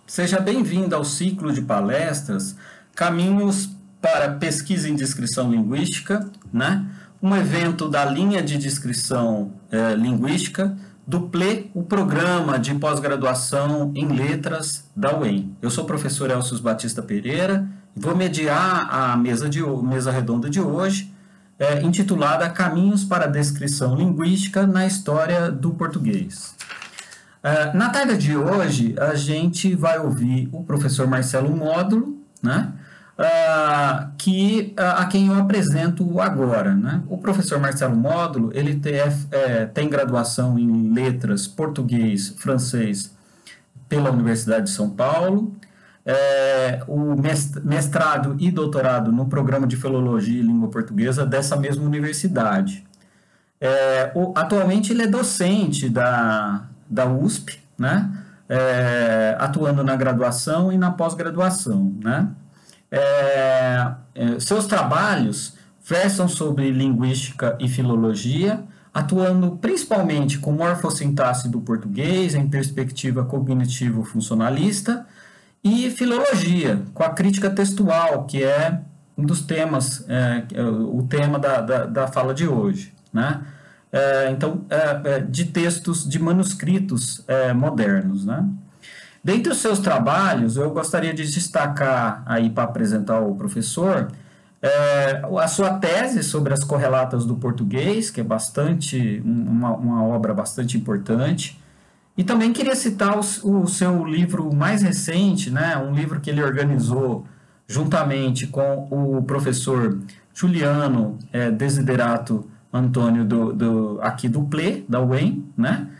Seja bem-vindo ao ciclo de palestras Caminhos para Pesquisa em Descrição Linguística, né? Um evento da linha de descrição linguística do PLE, o Programa de Pós-Graduação em Letras da UEM. Eu sou o professor Elcio Batista Pereira e vou mediar a mesa redonda de hoje, intitulada Caminhos para a Descrição Linguística na História do Português. Na tarde de hoje, a gente vai ouvir o professor Marcelo Módulo, né? A quem eu apresento agora. Né? O professor Marcelo Módulo ele tem graduação em letras português, francês pela Universidade de São Paulo, o mestrado e doutorado no programa de Filologia e Língua Portuguesa dessa mesma universidade. Atualmente ele é docente da USP, né? Atuando na graduação e na pós-graduação. Né? Seus trabalhos versam sobre linguística e filologia, atuando principalmente com morfossintaxe do português em perspectiva cognitivo-funcionalista e filologia, com a crítica textual, que é um dos temas, o tema da fala de hoje. Né? De textos, de manuscritos modernos. Né? Dentre os seus trabalhos, eu gostaria de destacar aí para apresentar o professor a sua tese sobre as correlatas do português, que é uma obra bastante importante. E também queria citar o seu livro mais recente, né, um livro que ele organizou juntamente com o professor Juliano Desiderato Antônio aqui do PLE, da UEM, né?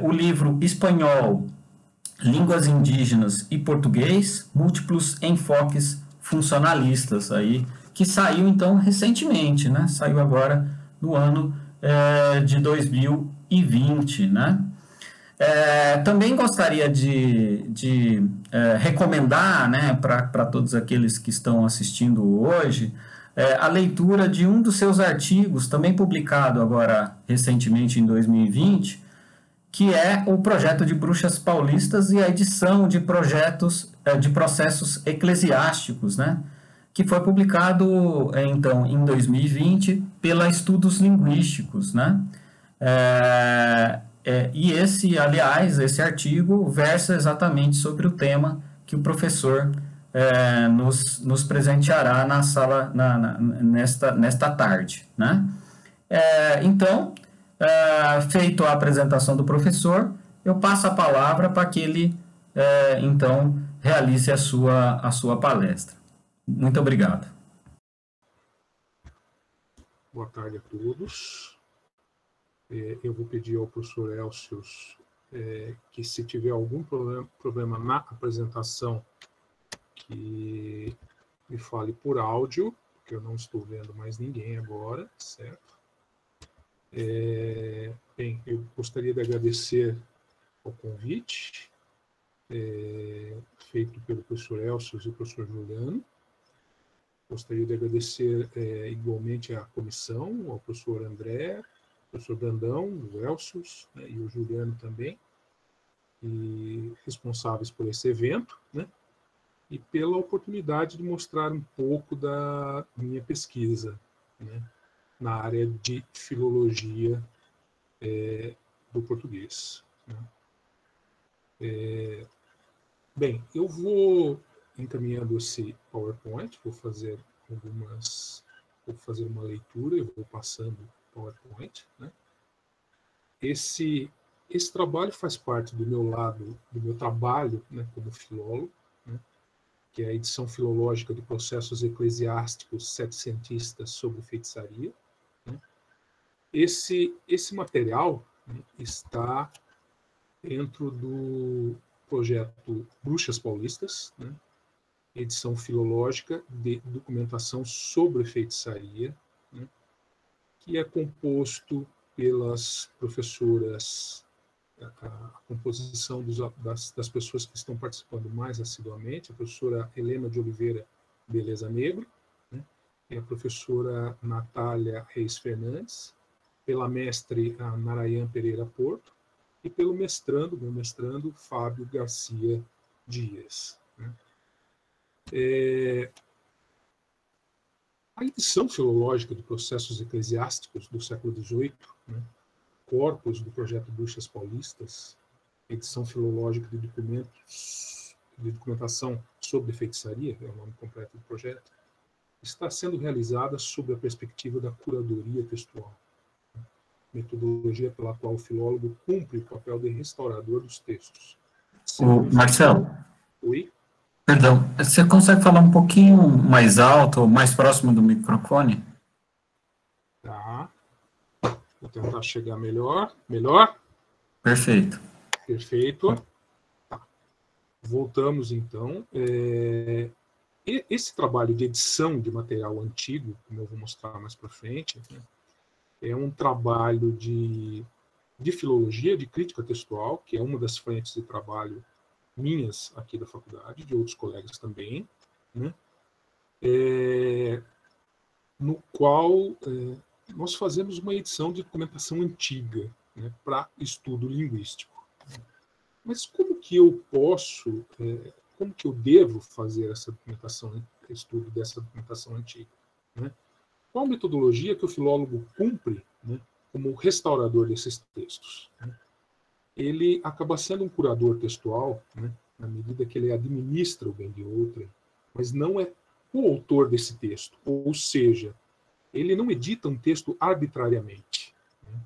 O livro Espanhol, Línguas Indígenas e Português, Múltiplos Enfoques Funcionalistas, aí, que saiu então recentemente, né? Saiu agora no ano de 2020, né? Também gostaria de recomendar, né, para todos aqueles que estão assistindo hoje, a leitura de um dos seus artigos, também publicado agora recentemente em 2020, que é o projeto de Bruxas Paulistas e a edição de de processos eclesiásticos, né, que foi publicado então em 2020 pela Estudos Linguísticos, né? E esse artigo versa exatamente sobre o tema que o professor nos presenteará na sala nesta tarde. Né? Feito a apresentação do professor, eu passo a palavra para que ele, então, realize a sua palestra. Muito obrigado. Boa tarde a todos. Eu vou pedir ao professor Elcio que, se tiver algum problema na apresentação, que me fale por áudio, porque eu não estou vendo mais ninguém agora, certo? Bem, eu gostaria de agradecer ao convite feito pelo professor Elcio e o professor Juliano. Gostaria de agradecer igualmente à comissão, ao professor André, ao professor Brandão, o Elcio, né, e o Juliano também, e responsáveis por esse evento, né, e pela oportunidade de mostrar um pouco da minha pesquisa, né, na área de filologia do português. Né. Bem, eu vou encaminhando esse PowerPoint, vou fazer uma leitura, eu vou passando o PowerPoint. Né. Esse trabalho faz parte do meu trabalho, né, como filólogo, né, que é a edição filológica de processos eclesiásticos setecentistas sobre feitiçaria. Né. Esse material, né, está dentro do projeto Bruxas Paulistas, né, edição filológica de documentação sobre feitiçaria, né, que é composto pelas professoras, a composição das pessoas que estão participando mais assiduamente, a professora Helena de Oliveira Beleza Negro, né, e a professora Natália Reis Fernandes, pela mestre Narayan Pereira Porto, e pelo meu mestrando, Fábio Garcia dias. Né? A edição filológica de processos eclesiásticos do século XVIII, né, corpus do projeto Bruxas Paulistas, edição filológica de documentos de documentação sobre feitiçaria, é o nome completo do projeto, está sendo realizada sob a perspectiva da curadoria textual, metodologia pela qual o filólogo cumpre o papel de restaurador dos textos. Marcelo, Oi? perdão, você consegue falar um pouquinho mais alto ou mais próximo do microfone? Tá. Vou tentar chegar melhor. Melhor? Perfeito. Perfeito. Tá. Voltamos, então. Esse trabalho de edição de material antigo, como eu vou mostrar mais para frente, né, é um trabalho de filologia, de crítica textual, que é uma das frentes de trabalho minhas aqui da faculdade, de outros colegas também, né, no qual nós fazemos uma edição de documentação antiga, né, para estudo linguístico. Mas como que eu posso, como que eu devo fazer essa documentação, estudo dessa documentação antiga? Né? Qual metodologia que o filólogo cumpre, né, como restaurador desses textos? Né? Ele acaba sendo um curador textual, né, na medida que ele administra o bem de outrem, mas não é o autor desse texto. Ou seja, ele não edita um texto arbitrariamente. Né?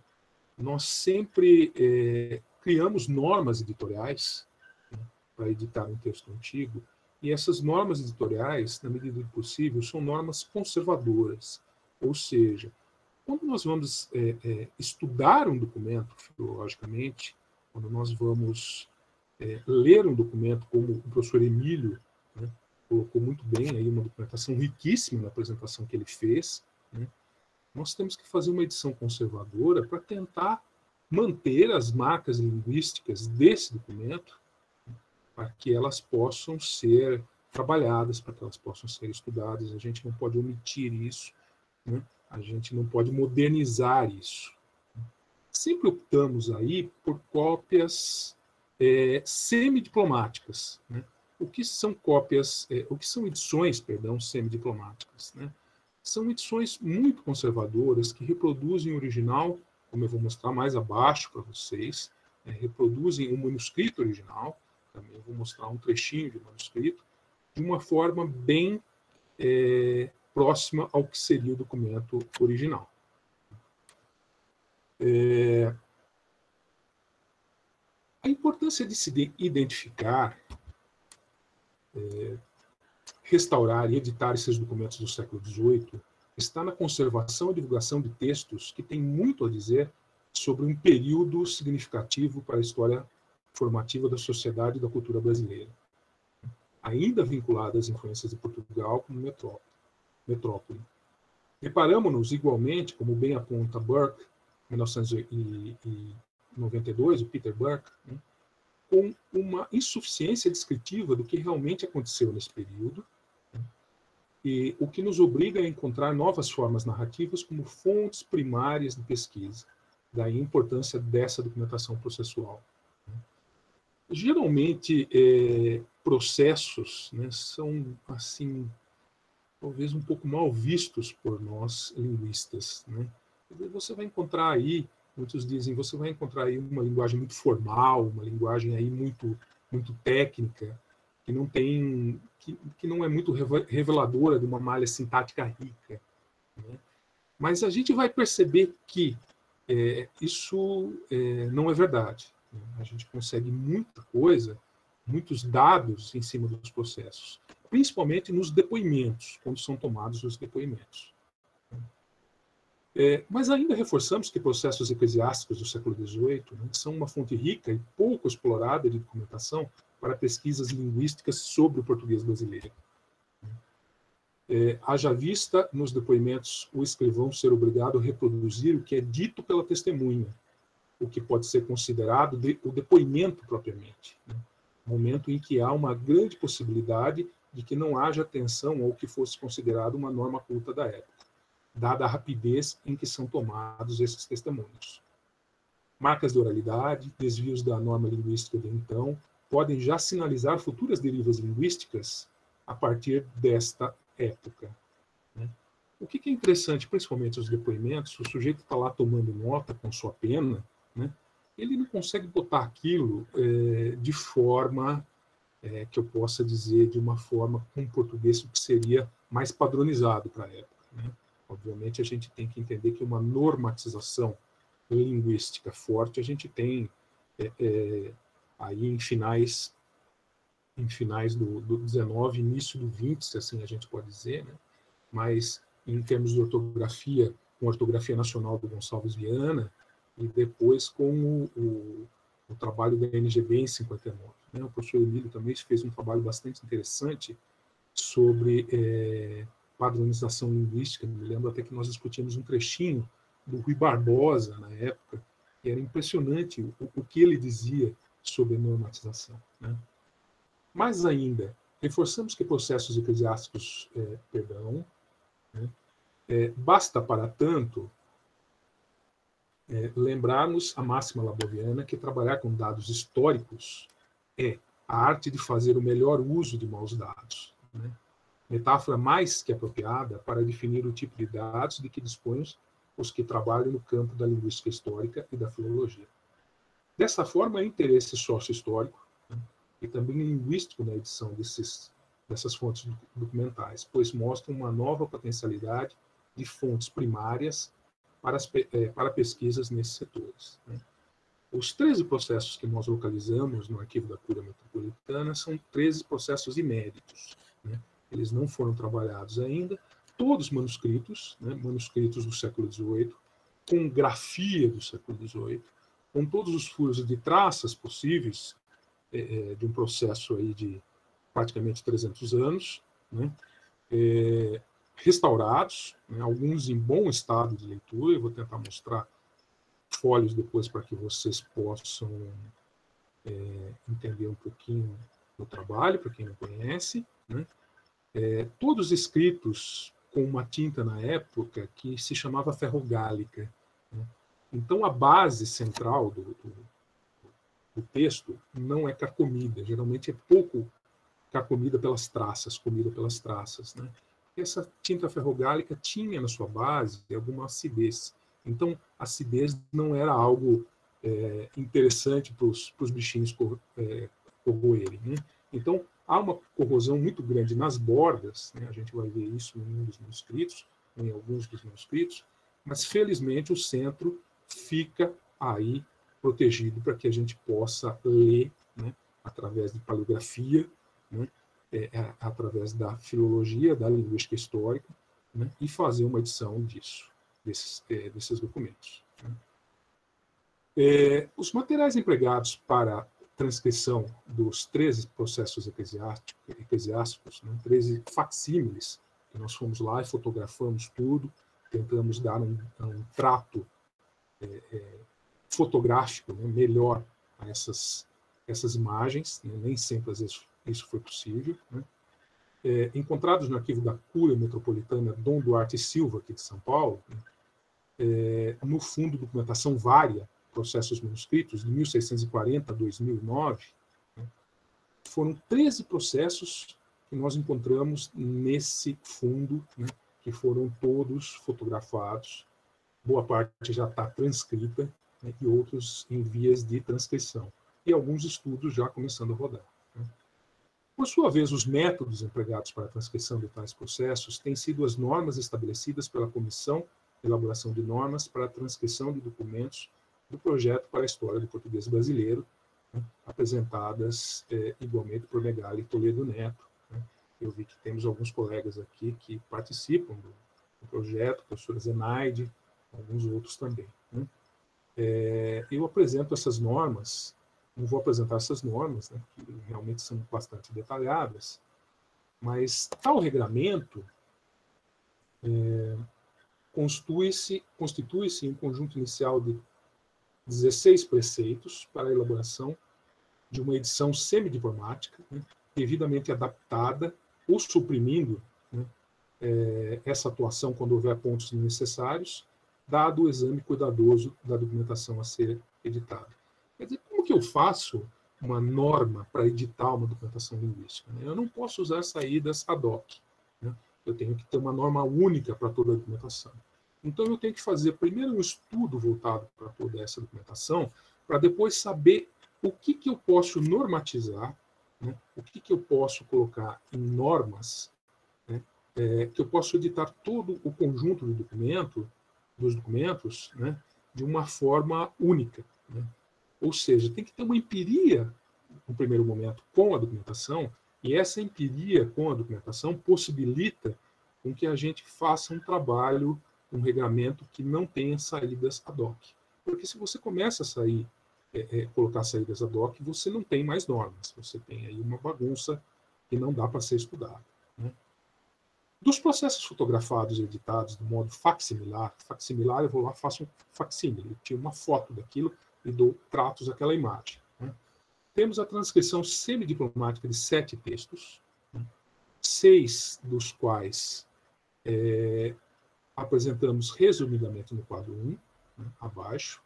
Nós sempre criamos normas editoriais, né, para editar um texto antigo, e essas normas editoriais, na medida do possível, são normas conservadoras. Ou seja, quando nós vamos estudar um documento filologicamente, quando nós vamos ler um documento, como o professor Emílio, né, colocou muito bem aí, uma documentação riquíssima na apresentação que ele fez, né, nós temos que fazer uma edição conservadora para tentar manter as marcas linguísticas desse documento, né, para que elas possam ser trabalhadas, para que elas possam ser estudadas. A gente não pode omitir isso, né? A gente não pode modernizar isso. Sempre optamos aí por cópias semidiplomáticas, né? O que são cópias, o que são edições, perdão, semidiplomáticas, né? São edições muito conservadoras que reproduzem o original, como eu vou mostrar mais abaixo para vocês, reproduzem o manuscrito original, também vou mostrar um trechinho de manuscrito, de uma forma bem próxima ao que seria o documento original. A importância de se identificar, restaurar e editar esses documentos do século XVIII está na conservação e divulgação de textos que têm muito a dizer sobre um período significativo para a história formativa da sociedade e da cultura brasileira, ainda vinculada às influências de Portugal como metrópole. Reparamos-nos igualmente, como bem aponta Burke, 1992, o Peter Burke, né, com uma insuficiência descritiva do que realmente aconteceu nesse período, né, e o que nos obriga a encontrar novas formas narrativas como fontes primárias de pesquisa. Daí a importância dessa documentação processual. Né. Geralmente, processos, né, são assim, talvez um pouco mal vistos por nós linguistas, né? Você vai encontrar aí, muitos dizem, você vai encontrar aí uma linguagem muito formal, uma linguagem aí muito técnica, que não tem, que não é muito reveladora de uma malha sintática rica, né? Mas a gente vai perceber que isso não é verdade, né? A gente consegue muita coisa, muitos dados em cima dos processos, principalmente nos depoimentos, quando são tomados os depoimentos. Mas ainda reforçamos que processos eclesiásticos do século XVIII, né, são uma fonte rica e pouco explorada de documentação para pesquisas linguísticas sobre o português brasileiro. Haja vista nos depoimentos o escrivão ser obrigado a reproduzir o que é dito pela testemunha, o que pode ser considerado o depoimento propriamente, né, momento em que há uma grande possibilidade de que não haja atenção ao que fosse considerado uma norma culta da época, dada a rapidez em que são tomados esses testemunhos. Marcas de oralidade, desvios da norma linguística de então, podem já sinalizar futuras derivas linguísticas a partir desta época. Né? O que é interessante, principalmente os depoimentos, o sujeito está lá tomando nota com sua pena, né? Ele não consegue botar aquilo de forma, que eu possa dizer, de uma forma com português que seria mais padronizado para a época. Né? Obviamente, a gente tem que entender que uma normatização linguística forte a gente tem aí em finais do 19, início do 20, se assim a gente pode dizer, né? Mas em termos de ortografia, com a Ortografia Nacional do Gonçalves Viana, e depois com o trabalho da NGB em 59. Né? O professor Emílio também fez um trabalho bastante interessante sobre padronização linguística. Me lembro até que nós discutimos um trechinho do Rui Barbosa, na época, e era impressionante o que ele dizia sobre normatização. Né? Mais ainda, reforçamos que processos eclesiásticos né? Basta, para tanto, lembrarmos a máxima laboviana que trabalhar com dados históricos é a arte de fazer o melhor uso de maus dados. Né? Metáfora mais que apropriada para definir o tipo de dados de que dispõem os que trabalham no campo da linguística histórica e da filologia. Dessa forma, há interesse sócio-histórico, né, e também linguístico na edição dessas fontes documentais, pois mostram uma nova potencialidade de fontes primárias para pesquisas nesses setores. Né. Os 13 processos que nós localizamos no arquivo da Cúria Metropolitana são 13 processos inéditos. Né. Eles não foram trabalhados ainda, todos manuscritos, né, manuscritos do século XVIII, com grafia do século XVIII, com todos os furos de traças possíveis de um processo aí de praticamente 300 anos, né, restaurados, né, alguns em bom estado de leitura. Eu vou tentar mostrar folhos depois para que vocês possam entender um pouquinho do trabalho, para quem não conhece. Né. Todos escritos com uma tinta na época que se chamava ferrogálica. Né. Então, a base central do texto não é carcomida, geralmente é pouco carcomida pelas traças, comida pelas traças. Né. Essa tinta ferrogálica tinha na sua base alguma acidez. Então, a acidez não era algo interessante para os bichinhos corroerem. Né. Então, há uma corrosão muito grande nas bordas, né? A gente vai ver isso em um dos manuscritos, em alguns dos manuscritos, mas, felizmente, o centro fica aí protegido para que a gente possa ler, né, através de paleografia, né, através da filologia, da linguística histórica, né, e fazer uma edição desses documentos. Né. Os empregados para transcrição dos 13 processos eclesiásticos, né, 13 facsímiles, que nós fomos lá e fotografamos tudo, tentamos dar um trato fotográfico, né, melhor a essas imagens, né, nem sempre às vezes isso foi possível. Né. Encontrados no arquivo da Cúria Metropolitana Dom Duarte Silva, aqui de São Paulo, né, no fundo documentação vária, processos manuscritos, de 1640 a 2009, né, foram 13 processos que nós encontramos nesse fundo, né, que foram todos fotografados. Boa parte já está transcrita, né, e outros em vias de transcrição. E alguns estudos já começando a rodar. Né. Por sua vez, os métodos empregados para a transcrição de tais processos têm sido as normas estabelecidas pela Comissão de Elaboração de Normas para a Transcrição de Documentos do Projeto para a História do Português Brasileiro, né, apresentadas igualmente por Megali Toledo Neto. Né. Eu vi que temos alguns colegas aqui que participam do projeto, a professora Zenaide, alguns outros também. Né. Eu apresento essas normas, não vou apresentar essas normas, né, que realmente são bastante detalhadas, mas tal regramento constitui-se em um conjunto inicial de 16 preceitos para a elaboração de uma edição semidiplomática, né, devidamente adaptada ou suprimindo, né, essa atuação quando houver pontos necessários, dado o exame cuidadoso da documentação a ser editada. Quer dizer, como que eu faço uma norma para editar uma documentação linguística, né? Eu não posso usar saídas ad hoc, né? Eu tenho que ter uma norma única para toda a documentação. Então, eu tenho que fazer primeiro um estudo voltado para toda essa documentação, para depois saber o que eu posso normatizar, né? O que eu posso colocar em normas, né? Que eu posso editar todo o conjunto dos documentos, né? De uma forma única, né? Ou seja, tem que ter uma empiria, no primeiro momento, com a documentação, e essa empiria com a documentação possibilita com que a gente faça um trabalho, um regramento que não tenha saídas ad hoc. Porque se você começa a colocar saídas ad hoc, você não tem mais normas, você tem aí uma bagunça que não dá para ser estudada, né? Dos processos fotografados e editados do modo facsimilar, eu vou lá, faço um facsímile, eu tiro uma foto daquilo e dou tratos àquela imagem, né? Temos a transcrição semidiplomática de 7 textos, né? 6 dos quais apresentamos resumidamente no quadro 1, né, abaixo,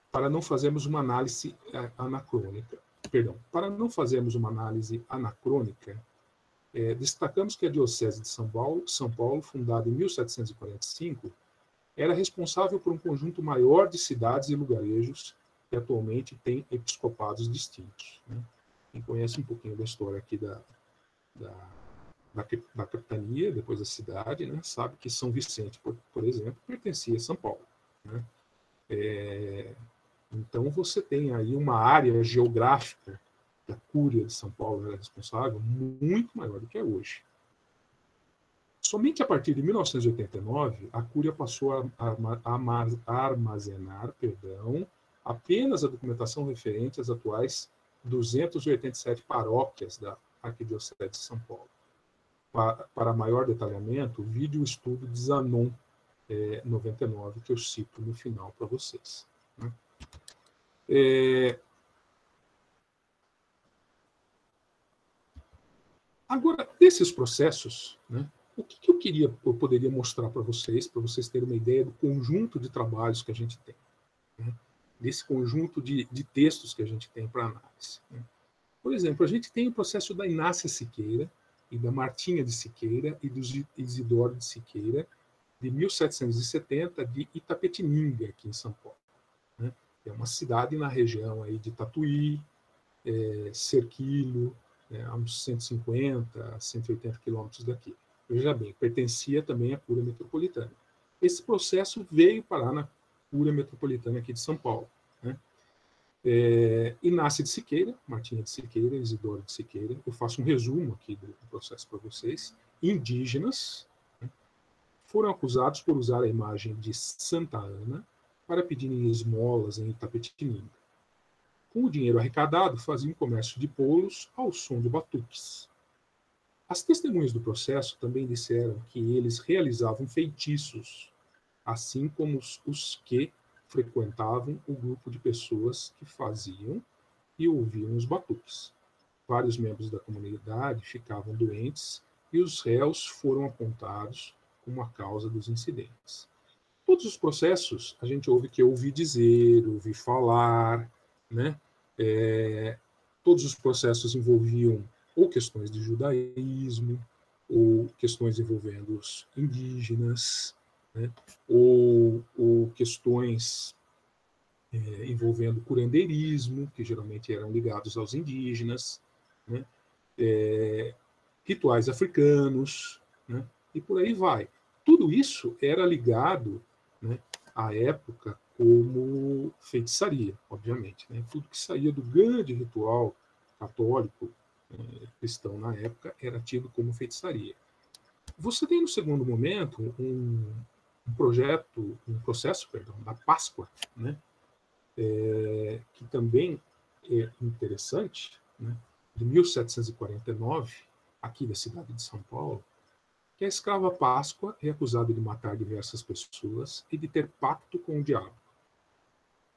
para não fazermos uma análise anacrônica. Perdão, para não fazermos uma análise anacrônica, destacamos que a Diocese de São Paulo, fundada em 1745, era responsável por um conjunto maior de cidades e lugarejos que atualmente têm episcopados distintos, né? Quem conhece um pouquinho da história aqui da capitania, depois da cidade, né, sabe que São Vicente, por exemplo, pertencia a São Paulo, né? Então, você tem aí uma área geográfica que a Cúria de São Paulo era responsável muito maior do que é hoje. Somente a partir de 1989, a Cúria passou a armazenar apenas a documentação referente às atuais 287 paróquias da Arquidiocese de São Paulo. Para maior detalhamento, vide o estudo de Zanon 99, que eu cito no final para vocês, né? Agora, desses processos, né, o que eu poderia mostrar para vocês terem uma ideia do conjunto de trabalhos que a gente tem, né? Desse conjunto de textos que a gente tem para análise, né? Por exemplo, a gente tem o processo da Inácia Siqueira e da Martinha de Siqueira e do Isidoro de Siqueira, de 1770, de Itapetininga, aqui em São Paulo, né? É uma cidade na região aí de Tatuí, Cerquilho, a uns 150, 180 quilômetros daqui. Veja bem, pertencia também à Cúria Metropolitana. Esse processo veio parar na Cúria Metropolitana aqui de São Paulo, né? Inácia de Siqueira, Martinha de Siqueira, Isidoro de Siqueira. Eu faço um resumo aqui do processo para vocês. Indígenas, né, foram acusados por usar a imagem de Santa Ana para pedirem esmolas em Itapetininga. Com o dinheiro arrecadado, faziam comércio de bolos ao som de batuques. As testemunhas do processo também disseram que eles realizavam feitiços, assim como os que frequentavam o grupo de pessoas que faziam e ouviam os batuques. Vários membros da comunidade ficavam doentes e os réus foram apontados como a causa dos incidentes. Todos os processos, a gente ouve que ouvi dizer, ouvi falar, né? Todos os processos envolviam ou questões de judaísmo, ou questões envolvendo os indígenas, né? ou questões envolvendo curandeirismo, que geralmente eram ligados aos indígenas, né? Rituais africanos, né? E por aí vai. Tudo isso era ligado, né, à época como feitiçaria, obviamente, né? Tudo que saía do grande ritual católico cristão na época era tido como feitiçaria. Você tem no segundo momento um processo da Páscoa, né? Que também é interessante, né? De 1749, aqui da cidade de São Paulo, que a escrava Páscoa é acusada de matar diversas pessoas e de ter pacto com o diabo.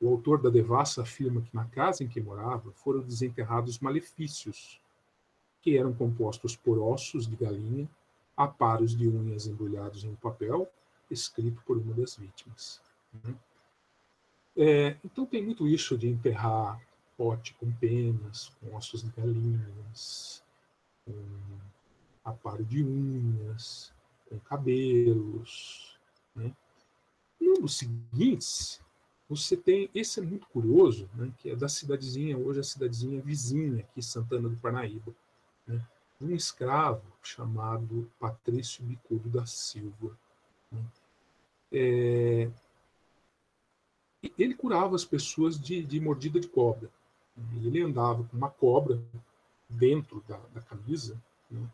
O autor da devassa afirma que na casa em que morava foram desenterrados malefícios, que eram compostos por ossos de galinha, aparos de unhas embrulhados em um papel, escrito por uma das vítimas. Então tem muito isso de enterrar pote com penas, com ossos de galinhas, com aparo de unhas, com cabelos, né? Um dos seguintes, você tem, esse é muito curioso, né, que é da cidadezinha, hoje a cidadezinha vizinha aqui, Santana do Parnaíba, né, um escravo chamado Patrício Bicudo da Silva. Né. Ele curava as pessoas de mordida de cobra. Ele andava com uma cobra dentro da camisa, né,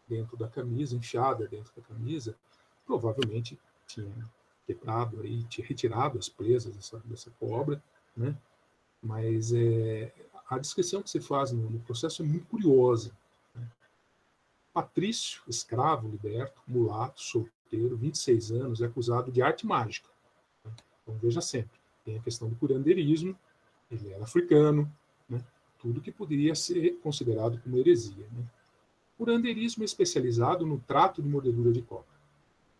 dentro da camisa, enfiada dentro da camisa, provavelmente tinha quebrado aí, tinha retirado as presas dessa cobra, né? Mas a descrição que você faz no processo é muito curiosa. Né? Patrício, escravo liberto, mulato, solteiro, 26 anos, é acusado de arte mágica. Né? Então veja sempre, tem a questão do curandeirismo, ele era africano, né? Tudo que poderia ser considerado como heresia. Né? O curandeirismo é especializado no trato de mordedura de cobra.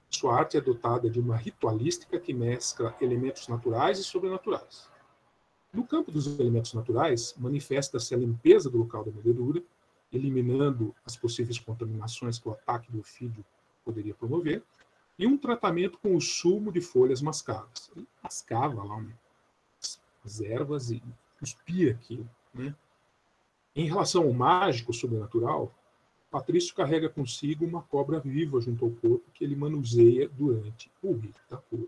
Sua arte é dotada de uma ritualística que mescla elementos naturais e sobrenaturais. No campo dos elementos naturais, manifesta-se a limpeza do local da mordedura, eliminando as possíveis contaminações que o ataque do ofídio poderia promover, e um tratamento com o sumo de folhas mascadas. Ele mascava lá as ervas e cuspia aquilo. Né? Em relação ao mágico sobrenatural, Patrício carrega consigo uma cobra viva junto ao corpo que ele manuseia durante o rito da cura.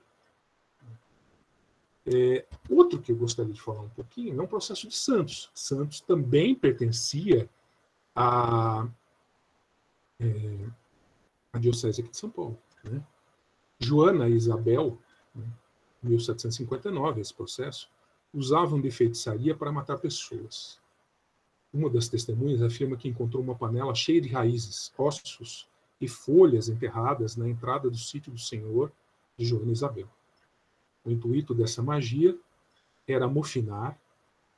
Outro que eu gostaria de falar um pouquinho é um processo de Santos. Santos também pertencia à Diocese aqui de São Paulo. Né? Joana e Isabel, né, 1759, esse processo, usavam de feitiçaria para matar pessoas. Uma das testemunhas afirma que encontrou uma panela cheia de raízes, ossos e folhas enterradas na entrada do sítio do Senhor de Joana e Isabel. O intuito dessa magia era mofinar,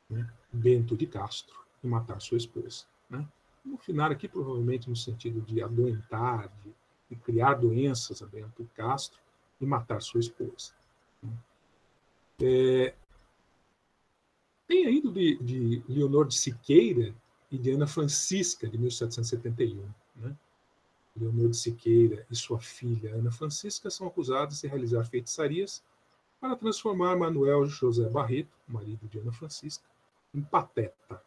né, Bento de Castro e matar sua esposa. Né? Mofinar aqui provavelmente no sentido de adoentar, de criar doenças a Bento de Castro e matar sua esposa. Tem ainda de Leonor de Siqueira e de Ana Francisca, de 1771. Né? Leonor de Siqueira e sua filha Ana Francisca são acusados de realizar feitiçarias para transformar Manuel José Barreto, marido de Ana Francisca, em pateta.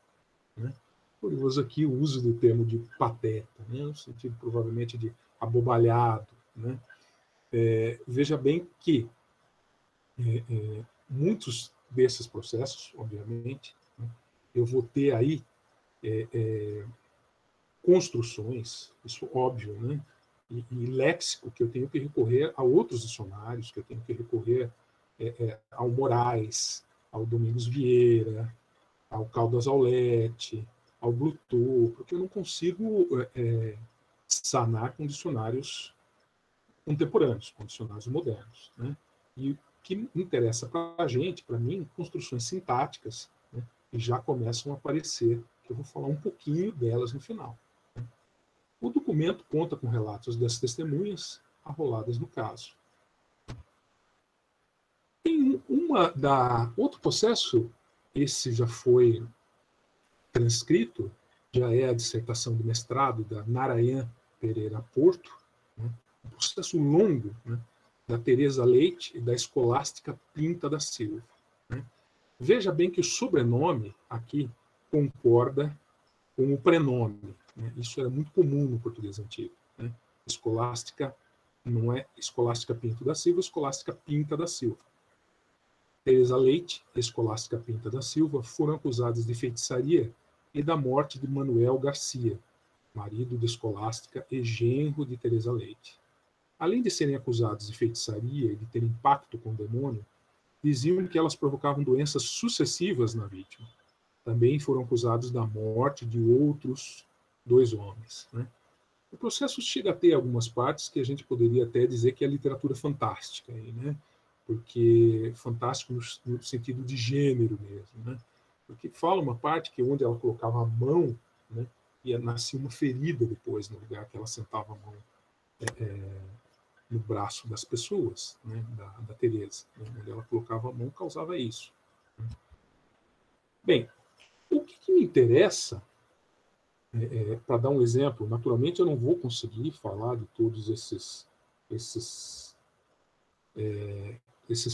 Né? Curioso aqui o uso do termo de pateta, né? No sentido provavelmente de abobalhado. Né? Veja bem que muitos desses processos, obviamente, né, eu vou ter aí construções, isso óbvio, né? E léxico que eu tenho que recorrer a outros dicionários, que eu tenho que recorrer ao Moraes, ao Domingos Vieira, ao Caldas Aulete, ao Bluetooth, porque eu não consigo sanar com dicionários contemporâneos, com dicionários modernos. Né? E o que interessa para a gente, para mim, construções sintáticas, né, que já começam a aparecer, que eu vou falar um pouquinho delas no final. Né? O documento conta com relatos das testemunhas arroladas no caso. Tem outro processo, esse já foi transcrito, já é a dissertação de mestrado da Narayan Pereira Porto, né? Um processo longo, né, da Teresa Leite e da escolástica Pinta da Silva. Né? Veja bem que o sobrenome aqui concorda com o prenome. Né? Isso era muito comum no português antigo. Né? Escolástica não é escolástica Pinto da Silva, escolástica Pinta da Silva. Teresa Leite e escolástica Pinta da Silva foram acusadas de feitiçaria e da morte de Manuel Garcia, marido de escolástica e genro de Teresa Leite. Além de serem acusados de feitiçaria e de terem pacto com o demônio, diziam que elas provocavam doenças sucessivas na vítima. Também foram acusados da morte de outros 2 homens. Né? O processo chega a ter algumas partes que a gente poderia até dizer que é literatura fantástica, aí, né? Porque fantástico no sentido de gênero mesmo. Né? Porque fala uma parte que onde ela colocava a mão, né, e nascia uma ferida depois no lugar que ela sentava a mão no braço das pessoas, né, da Teresa. Né, onde ela colocava a mão causava isso. Bem, O que me interessa, para dar um exemplo, naturalmente eu não vou conseguir falar de todos esses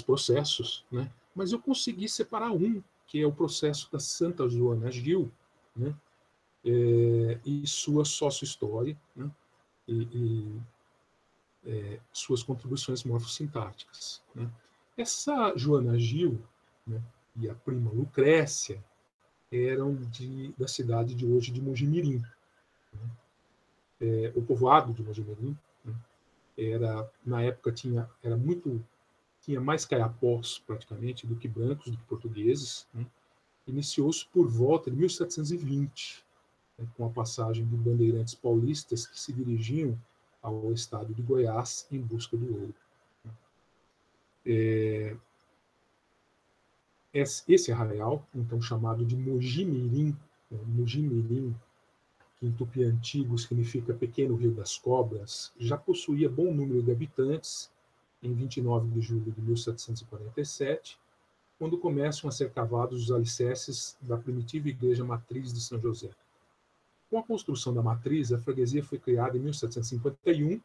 processos, né? Mas eu consegui separar um, que é o processo da Santa Joana Gil, né? E sua sócio-história, né? E suas contribuições morfossintáticas, né? Essa Joana Gil, né, e a prima Lucrécia eram da cidade de hoje de Mojimirim. Né? O povoado de Mojimirim, né, na época tinha mais caiapós praticamente do que brancos, do que portugueses. Né? Iniciou-se por volta de 1720, né, com a passagem de bandeirantes paulistas que se dirigiam ao estado de Goiás em busca do ouro. Esse arraial, então chamado de Mojimirim, né, Mojimirim, que em tupi antigo significa Pequeno Rio das Cobras, já possuía bom número de habitantes em 29 de julho de 1747, quando começam a ser cavados os alicerces da primitiva igreja matriz de São José. Com a construção da matriz, a freguesia foi criada em 1751,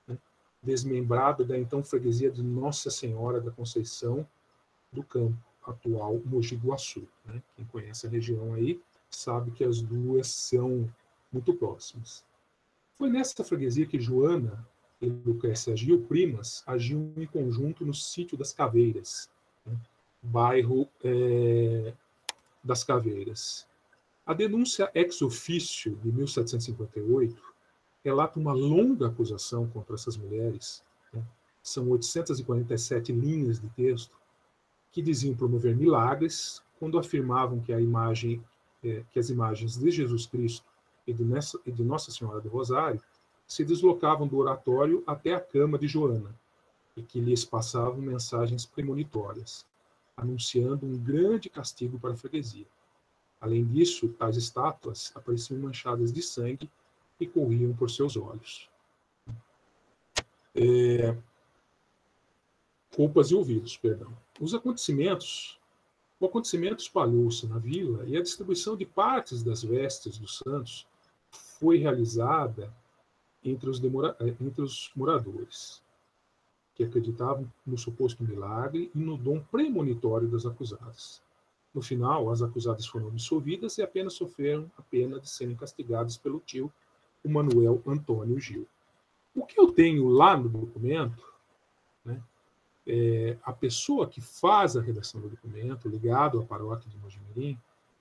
né, desmembrada da então freguesia de Nossa Senhora da Conceição do Campo, atual Mogi Guaçu. Né? Quem conhece a região aí sabe que as duas são muito próximas. Foi nessa freguesia que Joana e Lucrécia Gil, primas, agiam em conjunto no sítio das Caveiras, né? Bairro das Caveiras. A denúncia ex officio de 1758 relata uma longa acusação contra essas mulheres, né? São 847 linhas de texto, que diziam promover milagres quando afirmavam que as imagens de Jesus Cristo e de Nossa Senhora do Rosário se deslocavam do oratório até a cama de Joana e que lhes passavam mensagens premonitórias, anunciando um grande castigo para a freguesia. Além disso, tais estátuas apareciam manchadas de sangue e corriam por seus olhos. Roupas e ouvidos, perdão. O acontecimento espalhou-se na vila e a distribuição de partes das vestes dos santos foi realizada entre os moradores, que acreditavam no suposto milagre e no dom premonitório das acusadas. No final, as acusadas foram absolvidas e apenas sofreram a pena de serem castigadas pelo tio, o Manuel Antônio Gil. O que eu tenho lá no documento, né, a pessoa que faz a redação do documento, ligado à paróquia de Mojimirim,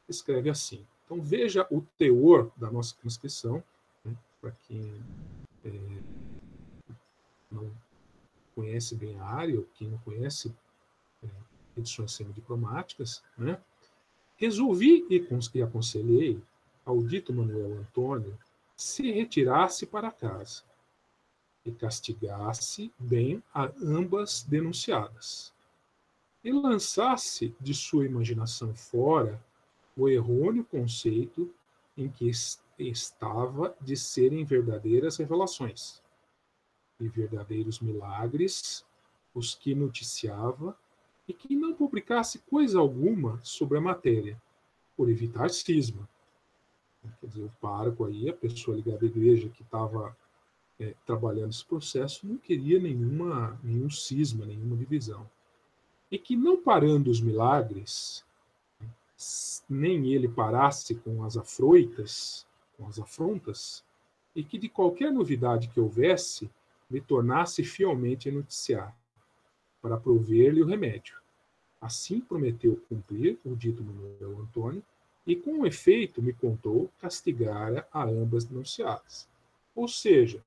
escreve assim. Então, veja o teor da nossa transcrição, né, para quem não conhece bem a área, ou quem não conhece edições semidiplomáticas, né? Resolvi e aconselhei ao dito Manuel Antônio se retirasse para casa e castigasse bem a ambas denunciadas, e lançasse de sua imaginação fora o errôneo conceito em que estava de serem verdadeiras revelações e verdadeiros milagres os que noticiava, e que não publicasse coisa alguma sobre a matéria, por evitar cisma. Quer dizer, o pároco aí, a pessoa ligada à igreja que estava trabalhando esse processo, não queria nenhum cisma, nenhuma divisão. E que não parando os milagres, nem ele parasse com as afrontas, e que de qualquer novidade que houvesse, me tornasse fielmente a noticiar, para prover-lhe o remédio. Assim prometeu cumprir o dito Manuel Antônio, e com efeito me contou castigara a ambas denunciadas. Ou seja,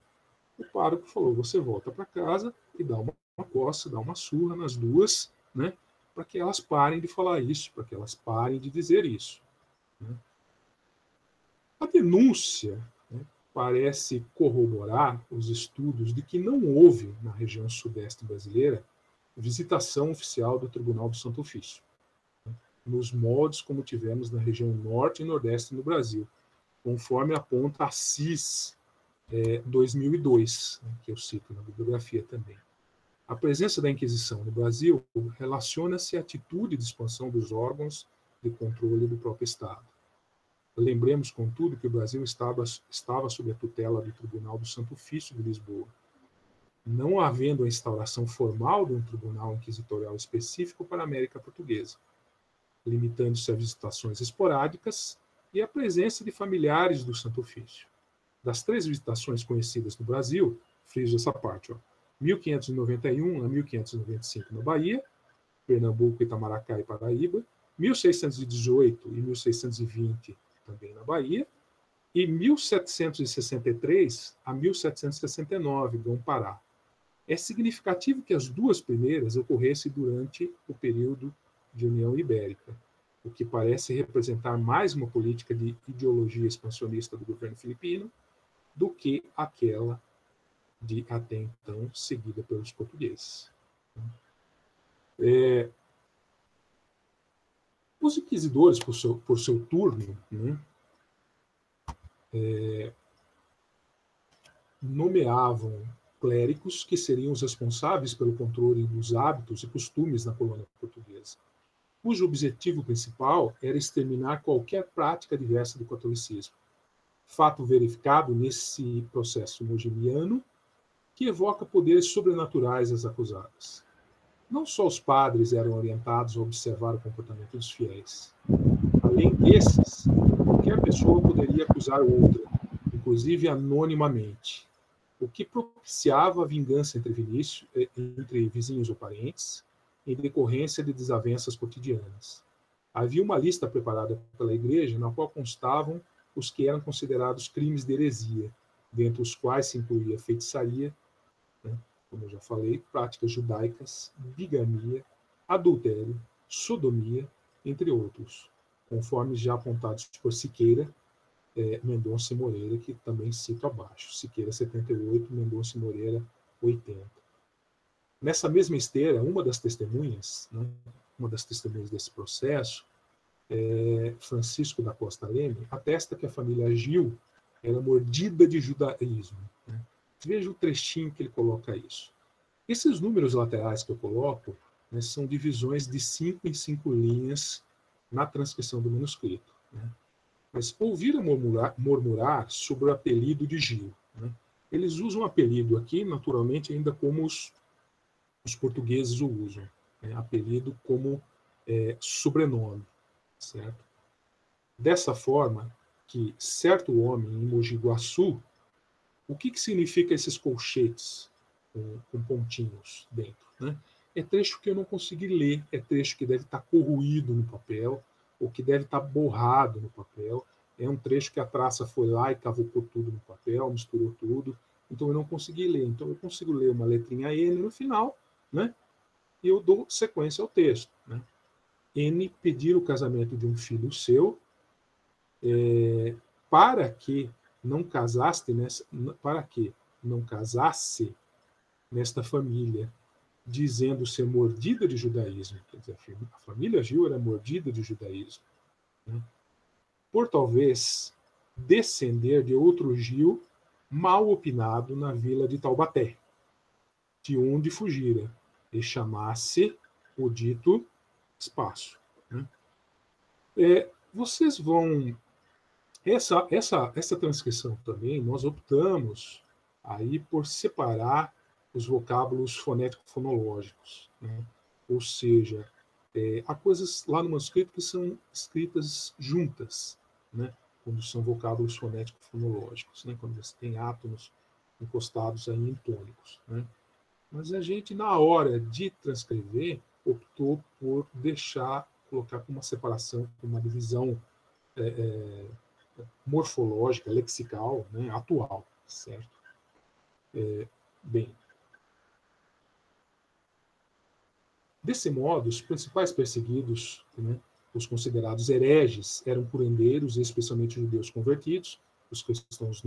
o pároco falou, você volta para casa e dá uma coça, dá uma surra nas duas, né, para que elas parem de falar isso, para que elas parem de dizer isso. Né. A denúncia, né, parece corroborar os estudos de que não houve, na região sudeste brasileira, visitação oficial do Tribunal do Santo Ofício, né, nos moldes como tivemos na região norte e nordeste no Brasil, conforme aponta a CIS 2002, né, que eu cito na bibliografia também. A presença da Inquisição no Brasil relaciona-se à atitude de expansão dos órgãos de controle do próprio Estado. Lembremos, contudo, que o Brasil estava sob a tutela do Tribunal do Santo Ofício de Lisboa, não havendo a instauração formal de um tribunal inquisitorial específico para a América Portuguesa, limitando-se a visitações esporádicas e a presença de familiares do Santo Ofício. Das 3 visitações conhecidas no Brasil, friso essa parte, 1591 a 1595 na Bahia, Pernambuco, Itamaracá e Paraíba, 1618 e 1620 também na Bahia, e 1763 a 1769, Dom Pará. É significativo que as 2 primeiras ocorressem durante o período de União Ibérica, o que parece representar mais uma política de ideologia expansionista do governo filipino do que aquela de até então seguida pelos portugueses. Os inquisidores, por seu turno, né, nomeavam clérigos que seriam os responsáveis pelo controle dos hábitos e costumes na colônia portuguesa, cujo objetivo principal era exterminar qualquer prática diversa do catolicismo. Fato verificado nesse processo mogeniano, que evoca poderes sobrenaturais às acusadas. Não só os padres eram orientados a observar o comportamento dos fiéis. Além desses, qualquer pessoa poderia acusar outra, inclusive anonimamente, o que propiciava a vingança entre vizinhos ou parentes, em decorrência de desavenças cotidianas. Havia uma lista preparada pela Igreja, na qual constavam os que eram considerados crimes de heresia, dentre os quais se incluía feitiçaria, né, como eu já falei, práticas judaicas, bigamia, adultério, sodomia, entre outros, conforme já apontados por Siqueira, Mendonça e Moreira, que também cito abaixo. Siqueira, 78, Mendonça e Moreira, 80. Nessa mesma esteira, uma das testemunhas desse processo, Francisco da Costa Leme, atesta que a família Gil era mordida de judaísmo. Né? Veja o trechinho que ele coloca isso. Esses números laterais que eu coloco, né, são divisões de 5 em 5 linhas na transcrição do manuscrito. Né? Mas ouviram murmurar sobre o apelido de Gil. Né? Eles usam o apelido aqui, naturalmente, ainda como os portugueses o usam. Né? Apelido como sobrenome. Certo? Dessa forma, que certo homem em Mogi Guaçu, o que significa esses colchetes com pontinhos dentro? Né? É trecho que eu não consegui ler, é trecho que deve estar corroído no papel, ou que deve estar borrado no papel. É um trecho que a traça foi lá e cavucou tudo no papel, misturou tudo, então eu não consegui ler. Então eu consigo ler uma letrinha N no final, né? E eu dou sequência ao texto. Né? N pedir o casamento de um filho seu, para que não casasse nesta família, dizendo ser mordida de judaísmo. Quer dizer, a família Gil era mordida de judaísmo. Né? Por talvez descender de outro Gil mal opinado na vila de Taubaté, de onde fugira, e chamasse o dito espaço. Né? Vocês vão... Essa transcrição também, nós optamos aí por separar os vocábulos fonético-fonológicos. Né? Ou seja, há coisas lá no manuscrito que são escritas juntas, né? Quando são vocábulos fonético-fonológicos, né? Quando você tem átomos encostados aí em tônicos. Né? Mas a gente, na hora de transcrever, optou por colocar com uma separação, com uma divisão morfológica, lexical, né, atual, certo? Bem, desse modo, os principais perseguidos, né, os considerados hereges, eram curandeiros, especialmente judeus convertidos, os cristãos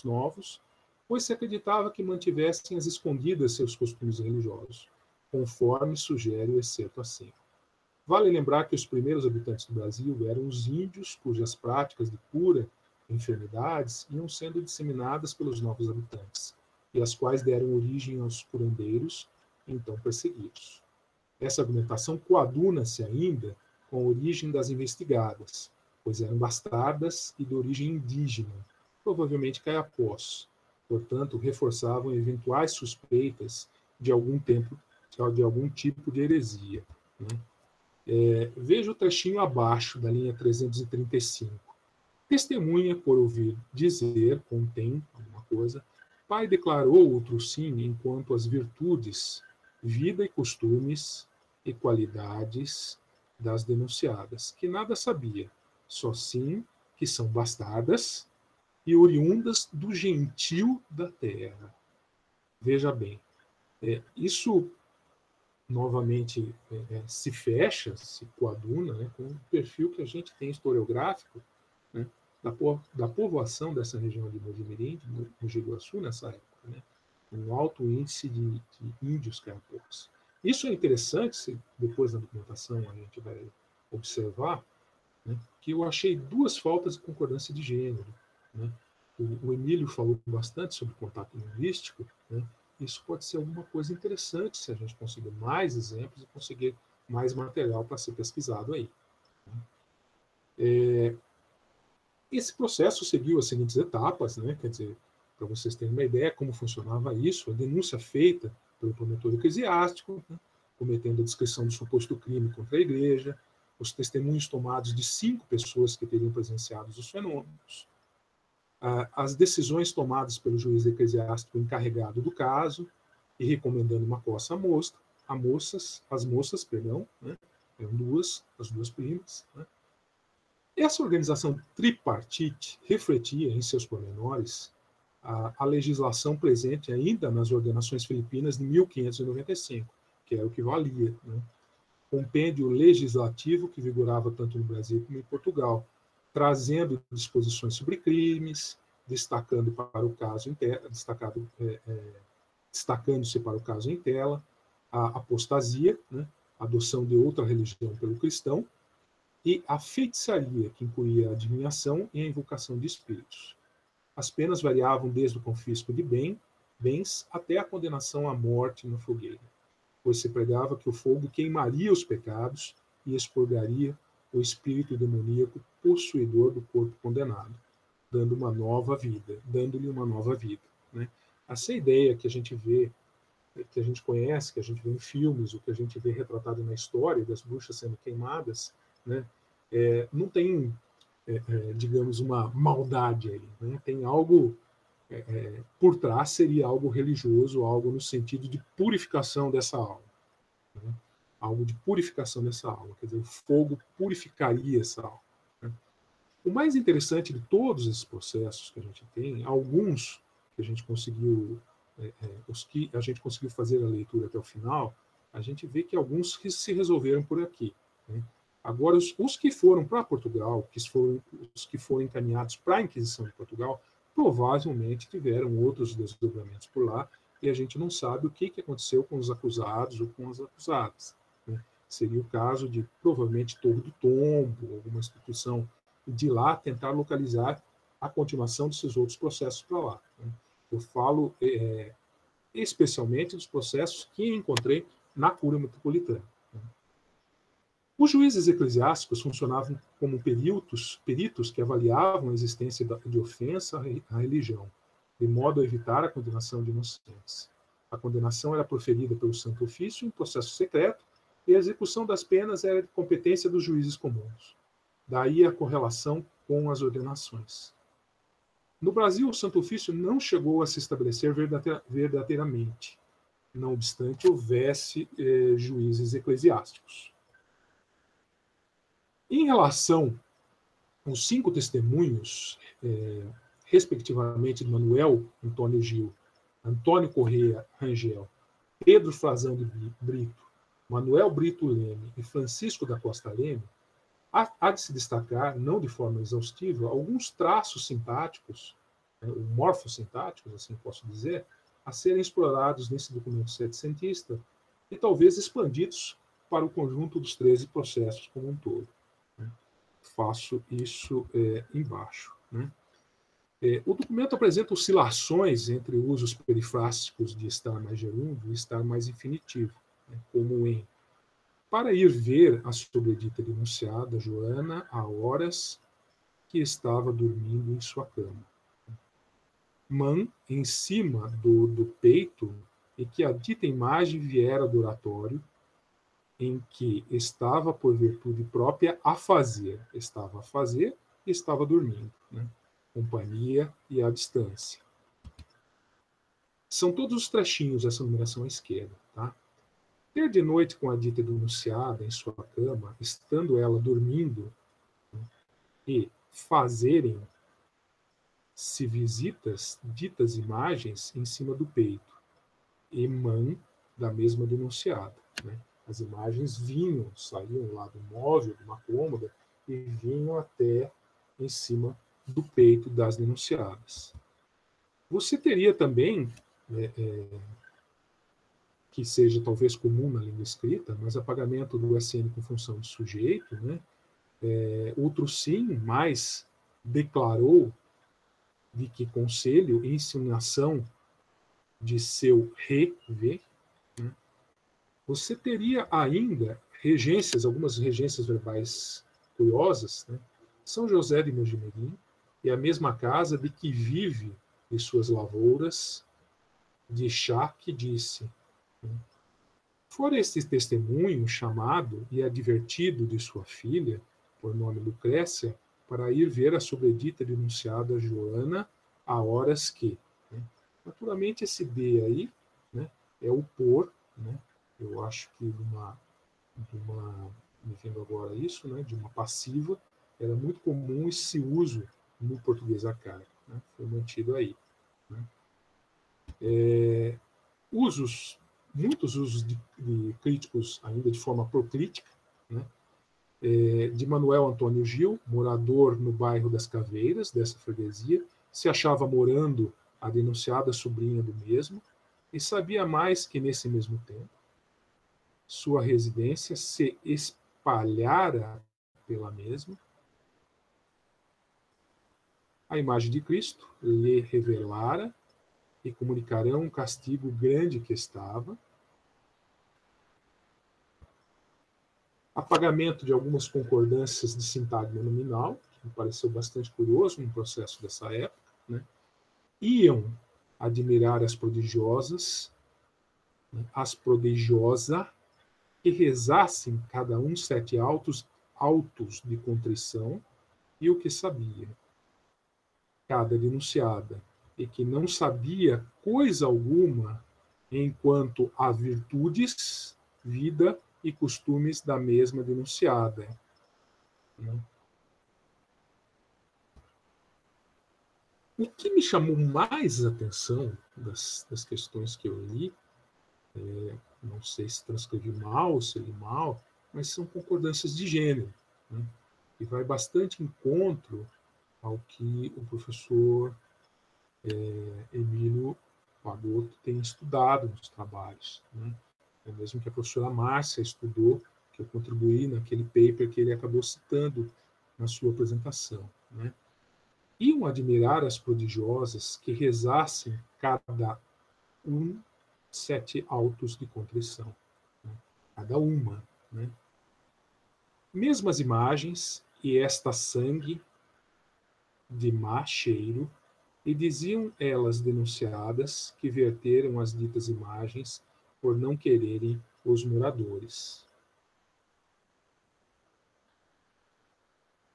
novos, pois se acreditava que mantivessem às escondidas seus costumes religiosos, conforme sugere o excerto acima. Vale lembrar que os primeiros habitantes do Brasil eram os índios, cujas práticas de cura de enfermidades iam sendo disseminadas pelos novos habitantes, e as quais deram origem aos curandeiros, então perseguidos. Essa argumentação coaduna-se ainda com a origem das investigadas, pois eram bastardas e de origem indígena, provavelmente caiapós. Portanto, reforçavam eventuais suspeitas de algum tipo de heresia. Né? Veja o trechinho abaixo da linha 335. Testemunha por ouvir dizer, contém alguma coisa, pai declarou outro sim enquanto as virtudes, vida e costumes e qualidades das denunciadas, que nada sabia, só sim que são bastardas e oriundas do gentil da terra. Veja bem, isso novamente se fecha, se coaduna, né, com o perfil que a gente tem historiográfico, né, da povoação dessa região de Mojimirim, Mogi Guaçu, nessa época, né, um alto índice de índios caiapós. Isso é interessante, se depois na documentação a gente vai observar, né, que eu achei duas faltas de concordância de gênero. Né? O Emílio falou bastante sobre contato linguístico, né? Isso pode ser alguma coisa interessante se a gente conseguir mais exemplos e conseguir mais material para ser pesquisado aí. Esse processo seguiu as seguintes etapas, né? Quer dizer, para vocês terem uma ideia como funcionava isso, a denúncia feita pelo promotor eclesiástico, né, cometendo a descrição do suposto crime contra a igreja, os testemunhos tomados de 5 pessoas que teriam presenciado os fenômenos, as decisões tomadas pelo juiz eclesiástico encarregado do caso e recomendando uma posse às moças, né, eram as duas primas. Né. Essa organização tripartite refletia em seus pormenores a legislação presente ainda nas ordenações filipinas de 1595, que é o que valia, né. Compêndio legislativo que vigorava tanto no Brasil como em Portugal, trazendo disposições sobre crimes, destacando-se para o caso em tela, a apostasia, né, a adoção de outra religião pelo cristão, e a feitiçaria, que incluía a adivinhação e a invocação de espíritos. As penas variavam desde o confisco de bens até a condenação à morte na fogueira, pois se pregava que o fogo queimaria os pecados e expurgaria o espírito demoníaco possuidor do corpo condenado, dando-lhe uma nova vida. Né? Essa ideia que a gente vê, que a gente conhece, que a gente vê em filmes, o que a gente vê retratado na história das bruxas sendo queimadas, né? Não tem, digamos, uma maldade aí. Né? Tem algo por trás, seria algo religioso, algo no sentido de purificação dessa alma. Né? Algo de purificação dessa alma. Quer dizer, o fogo purificaria essa alma. Né? O mais interessante de todos esses processos que a gente tem, alguns que a gente conseguiu, os que a gente conseguiu fazer a leitura até o final, a gente vê que alguns se resolveram por aqui. Né? Agora, os que foram para Portugal, os que foram encaminhados para a Inquisição de Portugal, provavelmente tiveram outros desdobramentos por lá, e a gente não sabe o que aconteceu com os acusados ou com as acusadas. Né? Seria o caso de, provavelmente, Torre do Tombo, alguma instituição de lá tentar localizar a continuação desses outros processos para lá. Né? Eu falo especialmente dos processos que encontrei na Cúria Metropolitana. Né? Os juízes eclesiásticos funcionavam como peritos que avaliavam a existência de ofensa à religião, de modo a evitar a condenação de inocentes. A condenação era proferida pelo Santo Ofício em processo secreto e a execução das penas era de competência dos juízes comuns. Daí a correlação com as ordenações. No Brasil, o Santo Ofício não chegou a se estabelecer verdadeiramente, não obstante houvesse juízes eclesiásticos. Em relação aos 5 testemunhos, respectivamente de Manuel Antônio Gil, Antônio Correia Rangel, Pedro Frazão de Brito, Manuel Brito Leme e Francisco da Costa Leme, há de se destacar, não de forma exaustiva, alguns traços sintáticos, morfossintáticos, assim posso dizer, a serem explorados nesse documento setecentista e talvez expandidos para o conjunto dos 13 processos como um todo. Faço isso embaixo. Né? O documento apresenta oscilações entre usos perifrásticos de estar mais gerúndio e estar mais infinitivo, né? Como em para ir ver a sobredita denunciada, Joana, há horas, que estava dormindo em sua cama. Man, em cima do peito, e que a dita imagem viera do oratório, em que estava, por virtude própria, a fazer. Estava a fazer e estava dormindo. Né? Companhia e a distância. São todos os trechinhos essa numeração à esquerda. Tá? Ter de noite com a dita denunciada em sua cama, estando ela dormindo, né? E fazerem-se visitas, ditas imagens em cima do peito, e man da mesma denunciada. Né? As imagens vinham, saíam lá do móvel, de uma cômoda, e vinham até em cima do peito das denunciadas. Você teria também, que seja talvez comum na língua escrita, mas apagamento do SN com função de sujeito, né? Outro sim, mas declarou de que conselho e insinuação de seu rever, né? Você teria ainda regências, algumas regências verbais curiosas, né? São José de Mojimirim e a mesma casa de que vive de suas lavouras, de chá que disse. Né? Fora este testemunho chamado e advertido de sua filha, por nome Lucrécia, para ir ver a sobredita denunciada Joana a horas que. Né? Naturalmente, esse D aí, né, é o por, né? Eu acho que me vendo agora isso, né, de uma passiva, era muito comum esse uso no português arcaico. Né? Foi mantido aí. Né? Muitos usos de críticos ainda de forma proclítica, né? De Manuel Antônio Gil, morador no bairro das Caveiras, dessa freguesia, se achava morando a denunciada sobrinha do mesmo, e sabia mais que, nesse mesmo tempo, sua residência se espalhara pela mesma. A imagem de Cristo lhe revelara e comunicarão um castigo grande que estava. Apagamento de algumas concordâncias de sintagma nominal, que me pareceu bastante curioso no processo dessa época. Né? Iam admirar as prodigiosas, né? As prodigiosa, que rezassem cada um 7 autos de contrição, e o que sabia cada denunciada, e que não sabia coisa alguma enquanto a virtudes, vida e costumes da mesma denunciada. Né? O que me chamou mais a atenção das questões que eu li, não sei se transcrevi mal, se li mal, mas são concordâncias de gênero, né? E vai bastante encontro ao que o professor Emílio Pagotto tem estudado nos trabalhos. Né? É mesmo que a professora Márcia estudou, que eu contribuí naquele paper que ele acabou citando na sua apresentação. Né? Iam admirar as prodigiosas que rezassem cada 7 autos de contrição. Né? Cada uma. Né? Mesmas imagens e esta sangue de má cheiro, e diziam elas denunciadas que verteram as ditas imagens por não quererem os moradores.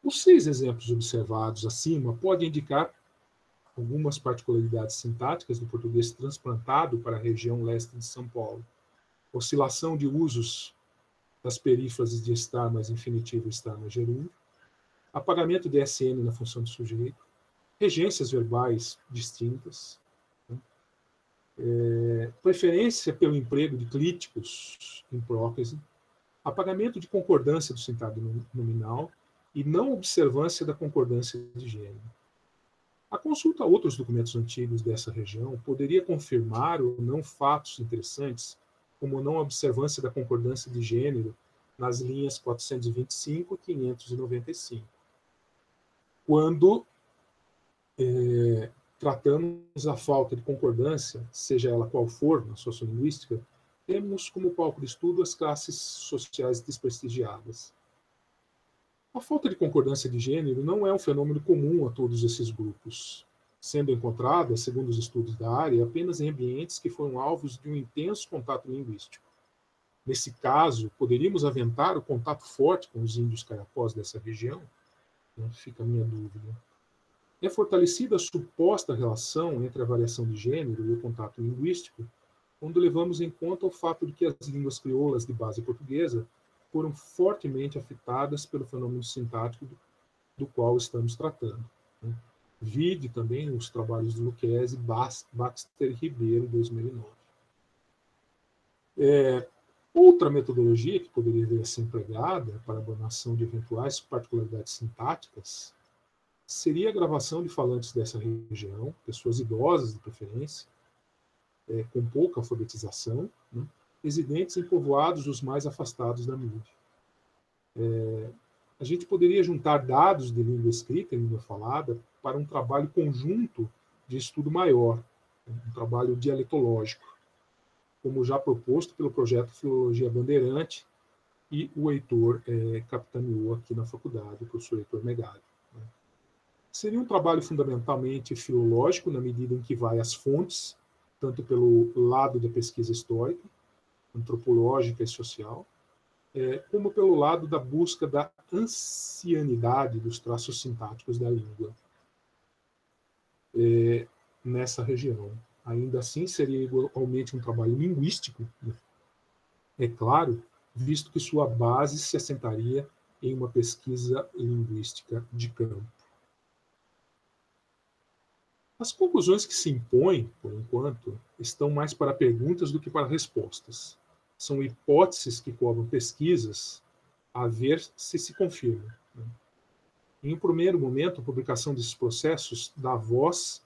Os 6 exemplos observados acima podem indicar algumas particularidades sintáticas do português transplantado para a região leste de São Paulo. Oscilação de usos das perífrases de estar mais infinitivo e estar mais gerúndio. Apagamento de SN na função de sujeito. Regências verbais distintas. Preferência pelo emprego de clíticos em próclise. Apagamento de concordância do sintagma nominal e não observância da concordância de gênero. A consulta a outros documentos antigos dessa região poderia confirmar ou não fatos interessantes, como não observância da concordância de gênero nas linhas 425 e 595. Quando tratamos a falta de concordância, seja ela qual for, na sociolinguística, temos como palco de estudo as classes sociais desprestigiadas. A falta de concordância de gênero não é um fenômeno comum a todos esses grupos, sendo encontrada, segundo os estudos da área, apenas em ambientes que foram alvos de um intenso contato linguístico. Nesse caso, poderíamos aventar o contato forte com os índios caiapós dessa região? Fica a minha dúvida. É fortalecida a suposta relação entre a variação de gênero e o contato linguístico, quando levamos em conta o fato de que as línguas crioulas de base portuguesa foram fortemente afetadas pelo fenômeno sintático do qual estamos tratando. Vide também os trabalhos de Lucchesi, Baxter e Ribeiro, 2009. Outra metodologia que poderia vir a ser empregada para a abanação de eventuais particularidades sintáticas seria a gravação de falantes dessa região, pessoas idosas de preferência, com pouca alfabetização, residentes em povoados os mais afastados da mídia. A gente poderia juntar dados de língua escrita e língua falada para um trabalho conjunto de estudo maior, um trabalho dialetológico, como já proposto pelo projeto Filologia Bandeirante, e o Heitor capitaneou aqui na faculdade, o professor Heitor Megali. Seria um trabalho fundamentalmente filológico, na medida em que vai às fontes, tanto pelo lado da pesquisa histórica, antropológica e social, como pelo lado da busca da ancianidade dos traços sintáticos da língua nessa região. Ainda assim, seria igualmente um trabalho linguístico, é claro, visto que sua base se assentaria em uma pesquisa linguística de campo. As conclusões que se impõem, por enquanto, estão mais para perguntas do que para respostas. São hipóteses que cobram pesquisas a ver se confirmam. Em um primeiro momento, a publicação desses processos dá voz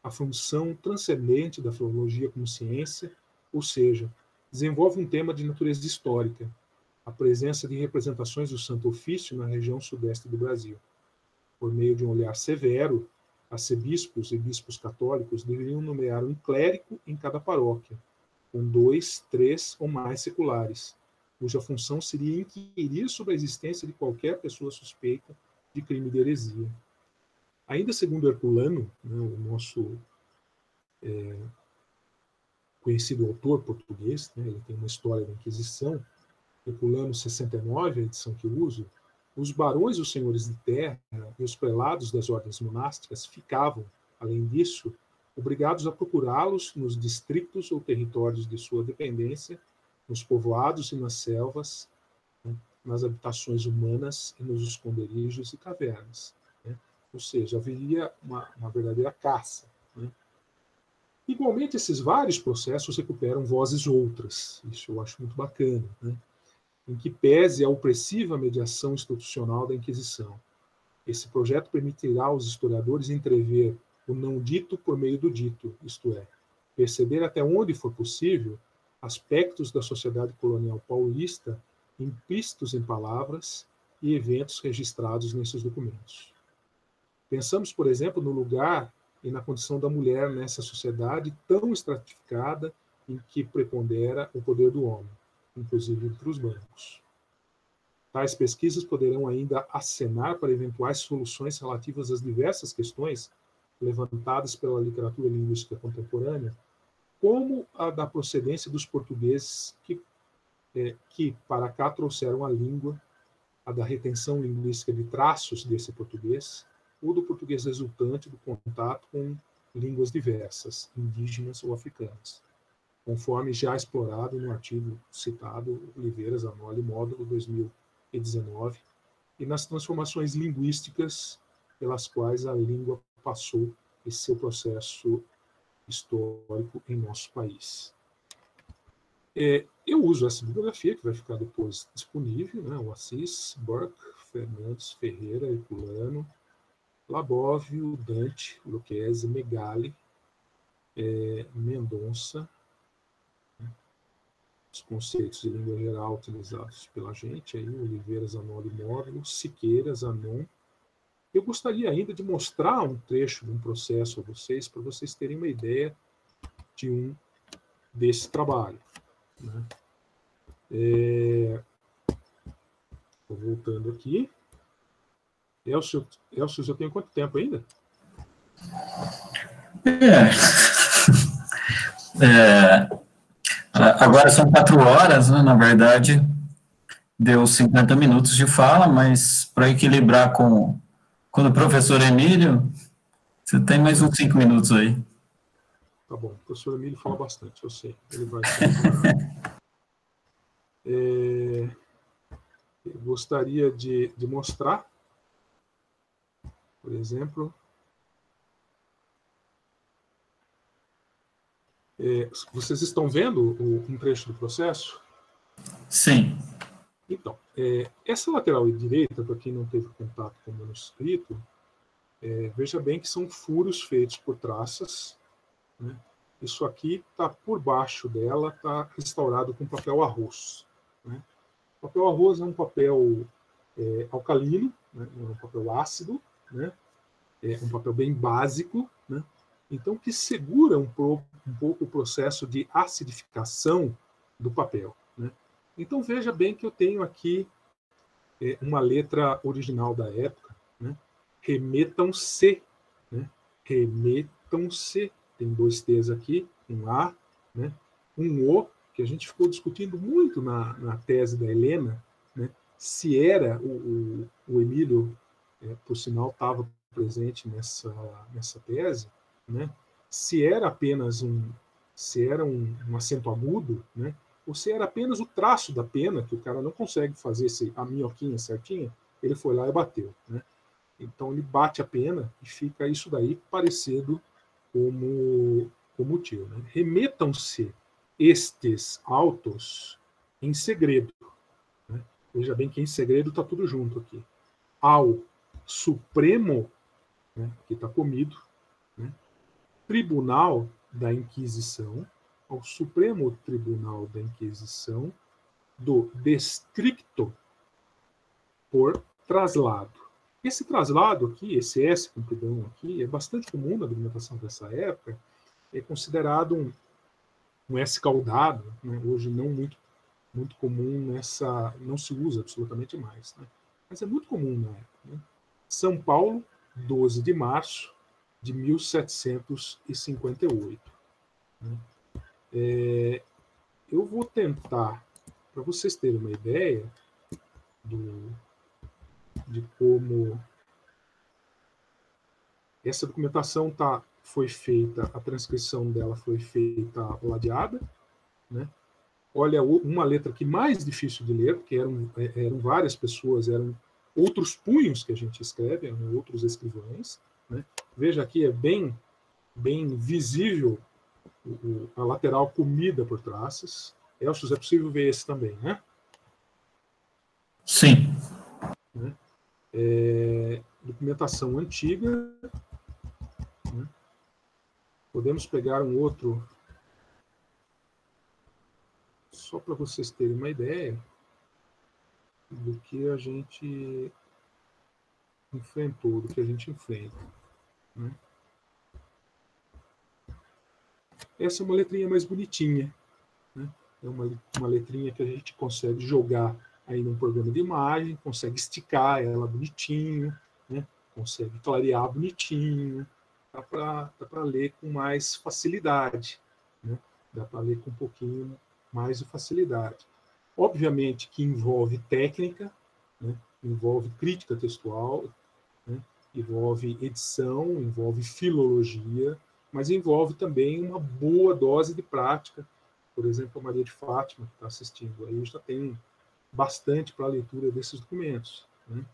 à função transcendente da filologia como ciência, ou seja, desenvolve um tema de natureza histórica, a presença de representações do Santo Ofício na região sudeste do Brasil. Por meio de um olhar severo, arcebispos e bispos católicos deveriam nomear um clérigo em cada paróquia, com 2, 3 ou mais seculares, cuja função seria inquirir sobre a existência de qualquer pessoa suspeita de crime de heresia. Ainda segundo Herculano, o nosso conhecido autor português, ele tem uma história da Inquisição, Herculano 69, a edição que uso, os barões e os senhores de terra e os prelados das ordens monásticas ficavam, além disso, obrigados a procurá-los nos distritos ou territórios de sua dependência, nos povoados e nas selvas, nas habitações humanas e nos esconderijos e cavernas. Ou seja, haveria uma verdadeira caça. Igualmente, esses vários processos recuperam vozes outras. Isso eu acho muito bacana, em que pese a opressiva mediação institucional da Inquisição. Esse projeto permitirá aos historiadores entrever o não dito por meio do dito, isto é, perceber até onde for possível aspectos da sociedade colonial paulista implícitos em palavras e eventos registrados nesses documentos. Pensamos, por exemplo, no lugar e na condição da mulher nessa sociedade tão estratificada em que prepondera o poder do homem, inclusive entre os brancos. Tais pesquisas poderão ainda acenar para eventuais soluções relativas às diversas questões levantadas pela literatura linguística contemporânea, como a da procedência dos portugueses que para cá trouxeram a língua, a da retenção linguística de traços desse português, ou do português resultante do contato com línguas diversas, indígenas ou africanas, conforme já explorado no artigo citado Oliveira, Zanoli, módulo 2019, e nas transformações linguísticas pelas quais a língua passou esse seu processo histórico em nosso país. Eu uso essa bibliografia, que vai ficar depois disponível, o Assis, Burke, Fernandes, Ferreira, Herculano, Labovio, Dante, Lucchesi, Megali, Mendonça, os conceitos de língua geral utilizados pela gente, aí, Oliveira, Zanoli, módulo, Siqueira, Zanon. Eu gostaria ainda de mostrar um trecho de um processo a vocês, para vocês terem uma ideia de desse trabalho. Estou voltando aqui. Elcio, já tem quanto tempo ainda? Agora são 4 horas, né? Na verdade, deu 50 minutos de fala, mas para equilibrar com o professor Emílio, você tem mais uns 5 minutos aí. Tá bom, o professor Emílio fala bastante, eu sei. Ele vai se preparar. Eu gostaria de mostrar, por exemplo, vocês estão vendo um trecho do processo? Sim. Então, essa lateral direita, para quem não teve contato com o manuscrito, veja bem que são furos feitos por traças, né? Isso aqui está por baixo dela, está restaurado com papel arroz, né? O papel arroz é um papel alcalino, né? É um papel ácido, né? É um papel bem básico, né? Então que segura um pouco o processo de acidificação do papel, né? Então veja bem que eu tenho aqui uma letra original da época, né? Remetam-se, né? Remetam-se, tem 2 T's aqui, um A, né? Um O, que a gente ficou discutindo muito na tese da Helena, né? Se era, o Emílio, por sinal, estava presente nessa tese, né? Se era apenas se era um acento agudo, né? Ou se era apenas o traço da pena, que o cara não consegue fazer a minhoquinha certinha, ele foi lá e bateu, né? Então ele bate a pena e fica isso daí parecido como o tio, né? Remetam-se estes autos em segredo, né? Veja bem que em segredo está tudo junto aqui. Ao Supremo, né, que está comido, né, Tribunal da Inquisição, ao Supremo Tribunal da Inquisição do Distrito por traslado. Esse traslado aqui, esse S compridão aqui, é bastante comum na documentação dessa época, é considerado um S caudado, né? Hoje não muito comum não se usa absolutamente mais, né? Mas é muito comum na época, né? São Paulo, 12 de março de 1758. Né? Eu vou tentar, para vocês terem uma ideia de como essa documentação foi feita, a transcrição dela foi feita ladeada, né? Olha, uma letra que mais difícil de ler, porque eram várias pessoas, eram outros punhos que a gente escreve, eram outros escrivães, né? Veja aqui, é bem visível a lateral comida por traços. Elcio, é possível ver esse também, né? Sim. Né? Documentação antiga. Né? Podemos pegar um outro, só para vocês terem uma ideia do que a gente enfrentou, do que a gente enfrenta. Né? Essa é uma letrinha mais bonitinha. Né? É uma letrinha que a gente consegue jogar aí num programa de imagem, consegue esticar ela bonitinho, né? Consegue clarear bonitinho, dá para ler com mais facilidade, né? Dá para ler com um pouquinho mais de facilidade. Obviamente que envolve técnica, né? Envolve crítica textual, né? Envolve edição, envolve filologia, mas envolve também uma boa dose de prática. Por exemplo, a Maria de Fátima, que está assistindo aí, já tem bastante para a leitura desses documentos. Né?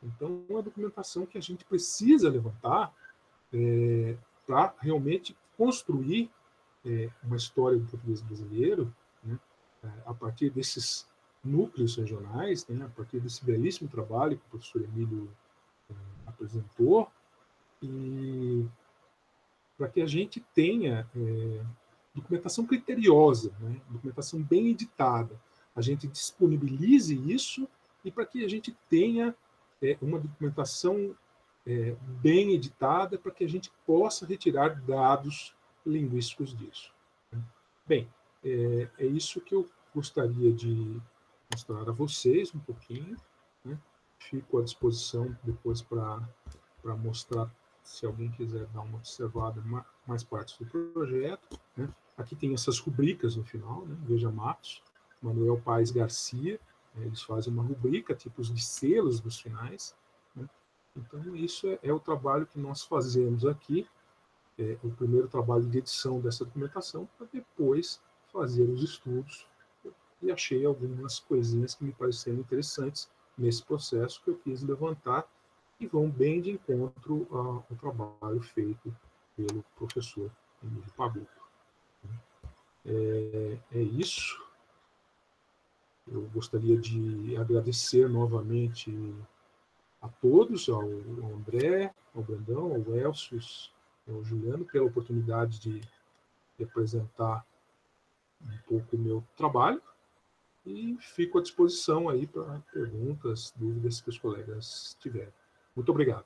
Então, é uma documentação que a gente precisa levantar para realmente construir uma história do português brasileiro, né? A partir desses núcleos regionais, né? A partir desse belíssimo trabalho que o professor Emílio apresentou, e para que a gente tenha documentação criteriosa, né? Documentação bem editada, a gente disponibilize isso e para que a gente tenha uma documentação bem editada para que a gente possa retirar dados linguísticos disso. Bem, é isso que eu gostaria de mostrar a vocês um pouquinho, né? fico à disposição depois para mostrar, se alguém quiser dar uma observada, mais partes do projeto, né? Aqui tem essas rubricas no final, né? Veja Matos, Manuel Paes Garcia, né? Eles fazem uma rubrica, tipos de selos nos finais, né? Então, isso é o trabalho que nós fazemos aqui, o primeiro trabalho de edição dessa documentação, para depois fazer os estudos, e achei algumas coisinhas que me pareceram interessantes nesse processo que eu quis levantar e vão bem de encontro ao trabalho feito pelo professor Emílio Pablo. É isso. Eu gostaria de agradecer novamente a todos, ao André, ao Brandão, ao Elcio, ao Juliano, pela oportunidade de apresentar um pouco o meu trabalho, e fico à disposição aí para perguntas, dúvidas que os colegas tiverem. Muito obrigado.